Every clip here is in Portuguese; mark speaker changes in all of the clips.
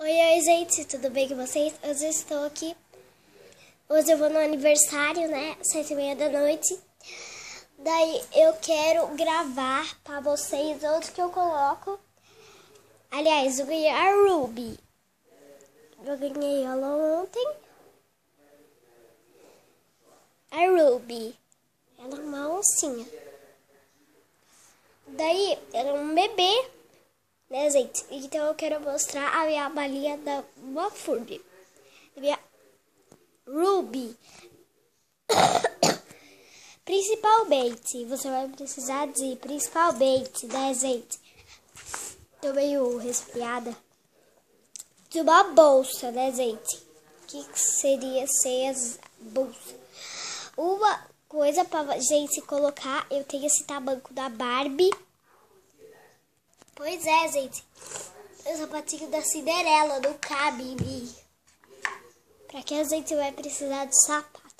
Speaker 1: Oi, gente, tudo bem com vocês? Hoje eu estou aqui. Hoje eu vou no aniversário, né? 7h30 da noite. Daí eu quero gravar pra vocês onde que eu coloco. Aliás, eu ganhei a Ruby. Eu ganhei ela ontem. A Ruby. Ela é uma oncinha. Daí, ela é um bebê, né, gente? Então eu quero mostrar a minha balinha da Wafurb. Minha Ruby. Principalmente, você vai precisar de, né, gente? Tô meio resfriada. De uma bolsa, né, gente? O que seria sem as bolsas? Uma coisa pra gente colocar, eu tenho esse tamanco da Barbie. Pois é, gente. O sapatinho da Cinderela não cabe em mim. Pra que a gente vai precisar de sapato?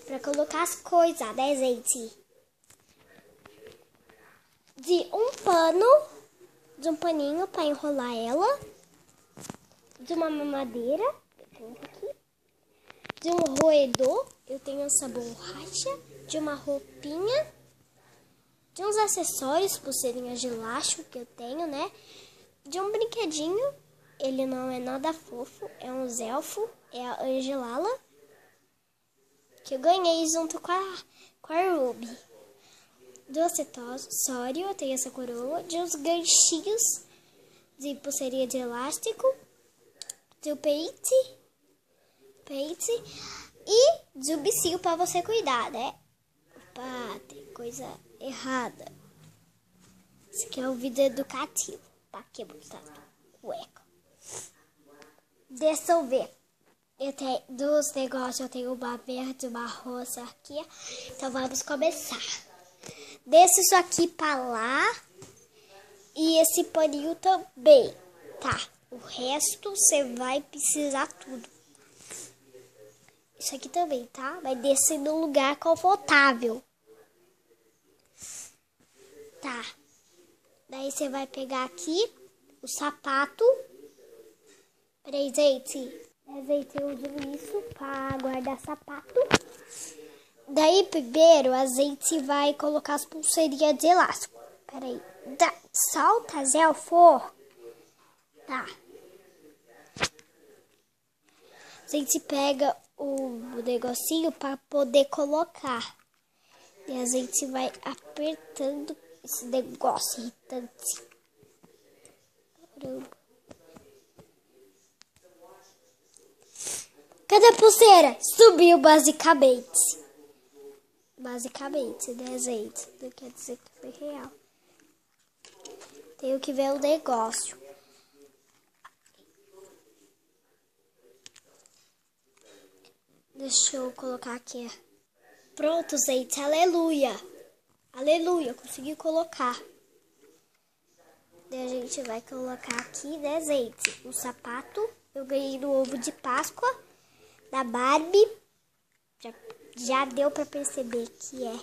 Speaker 1: Pra colocar as coisas, né, gente? De um paninho pra enrolar ela. De uma mamadeira, eu tenho aqui. De um roedor, eu tenho essa borracha. De uma roupinha. De uns acessórios, pulseirinhas de elástico que eu tenho, né? De um brinquedinho, ele não é nada fofo, é um elfo, é a Angelala, que eu ganhei junto com a Ruby. Do acessório, eu tenho essa coroa, de uns ganchinhos de pulseirinha de elástico, do peito e de um bicinho pra você cuidar, né? Opa, tem coisa errada. Esse aqui é um vídeo educativo. Pra que botar cueca? Deixa eu ver. Eu tenho dos negócios, eu tenho uma verde, uma rosa aqui. Então vamos começar. Desce isso aqui pra lá. E esse paninho também. Tá. O resto você vai precisar tudo. Isso aqui também, tá? Vai descer num lugar confortável. Tá. Daí você vai pegar aqui o sapato. Peraí, gente. Eu uso isso para guardar sapato. Daí, primeiro, a gente vai colocar as pulseirinhas de elástico. Peraí. Solta, Zelfo. Tá. A gente pega o negocinho para poder colocar. E a gente vai apertando esse negócio irritante. Caramba. Cadê a pulseira? Subiu basicamente. Basicamente, né, gente? Não quer dizer que foi real. Tenho que ver o negócio. Deixa eu colocar aqui. Pronto, gente. Aleluia. Aleluia. Consegui colocar. Daí a gente vai colocar aqui, né, gente? O sapato. Eu ganhei no ovo de Páscoa da Barbie. Já deu pra perceber que é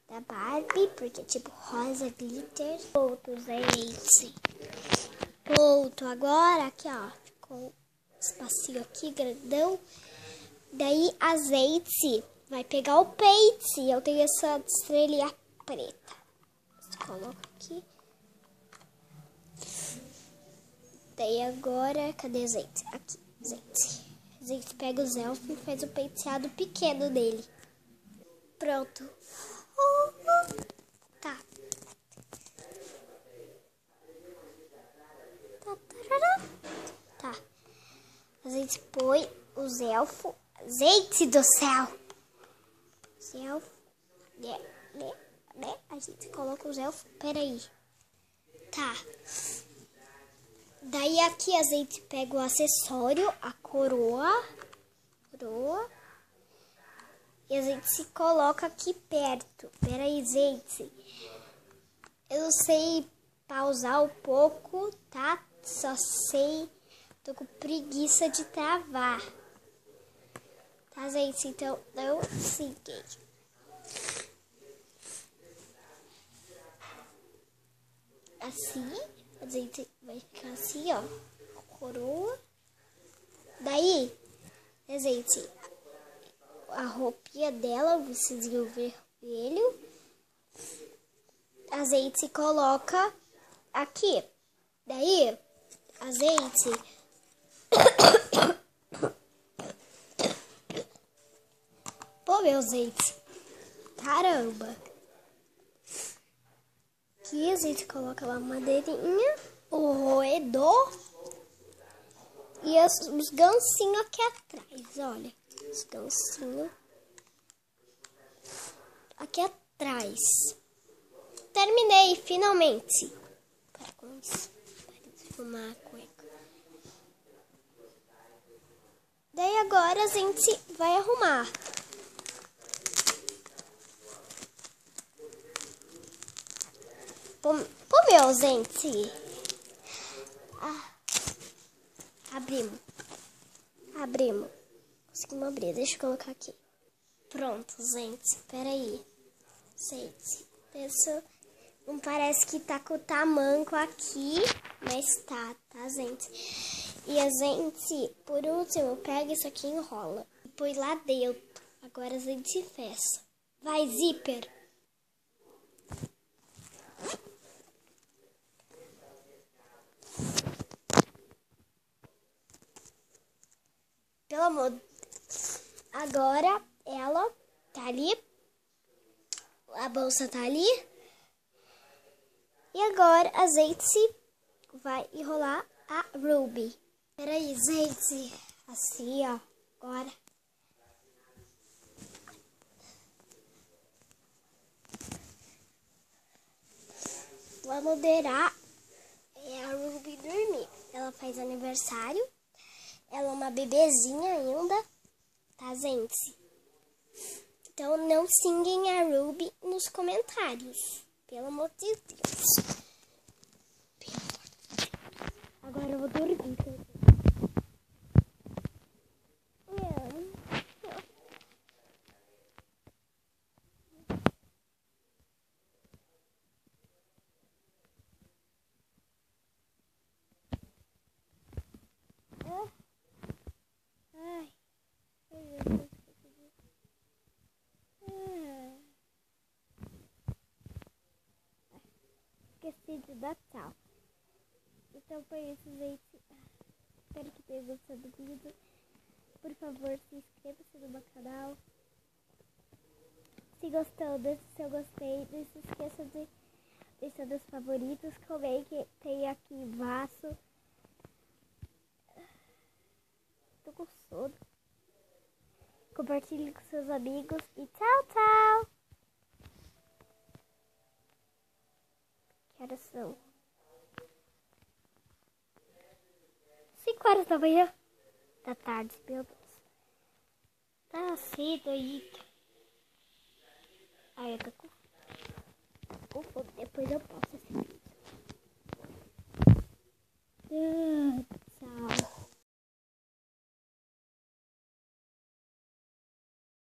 Speaker 1: da Barbie, porque é tipo rosa glitter. Pronto, gente. Pronto, agora aqui, ó. Ficou um espacinho aqui, grandão. Daí a gente vai pegar o peito. Eu tenho essa estrelinha preta. Você coloca aqui. Daí agora, cadê a gente? Aqui, gente. A gente pega os elfos e faz o penteado pequeno dele. Pronto. Tá. Tá. A gente põe os elfos. Gente do céu. Os elfos. Né? A gente coloca os elfos. Peraí. Tá. Daí aqui a gente pega o acessório, a coroa. E a gente se coloca aqui perto. Peraí, gente. Eu não sei pausar um pouco, tá? Só sei. Tô com preguiça de travar. Tá, gente? Então, não segui. Assim. A gente vai ficar assim, ó. coroa. Daí, azeite a roupinha dela, o vestidinho vermelho. Azeite coloca aqui. Daí, azeite. Pô, meu azeite. Caramba. Aqui a gente coloca uma madeirinha, o roedor e os gancinhos aqui atrás. Olha, os gancinhos aqui atrás. Terminei, finalmente. Para com isso. Para de fumar a cueca. Daí agora a gente vai arrumar. Pô, meu, gente. Abrimos. Conseguimos abrir. Deixa eu colocar aqui. Pronto, gente. Peraí. Gente, pensa... Não parece que tá com o tamanco aqui, mas tá, gente? E a gente, por último, pega isso aqui e enrola. E põe lá dentro. Agora a gente fecha. Vai, zíper. Pelo amor. Agora ela tá ali. A bolsa tá ali. E agora a gente vai enrolar a Ruby. Peraí, gente. Assim, ó. Agora. Vamos moderar a Ruby dormir. Ela faz aniversário. Ela é uma bebezinha ainda. Tá, gente? Então não xinguem a Ruby nos comentários. Pelo amor de Deus. Agora eu vou dormir. Esqueci de dar tchau. Então foi isso, gente. Espero que tenha gostado do vídeo. Por favor, se inscreva-se no meu canal. Se gostou, deixe seu gostei. Não se esqueça de deixar dos favoritos. Comente, tem aqui vaso. Tô com sono. Compartilhe com seus amigos. E tchau, tchau. Que horas são? 5 horas da manhã. Da tarde, meu Deus. Tá cedo aí. Ai, eu tô com fome. Depois eu posso assistir.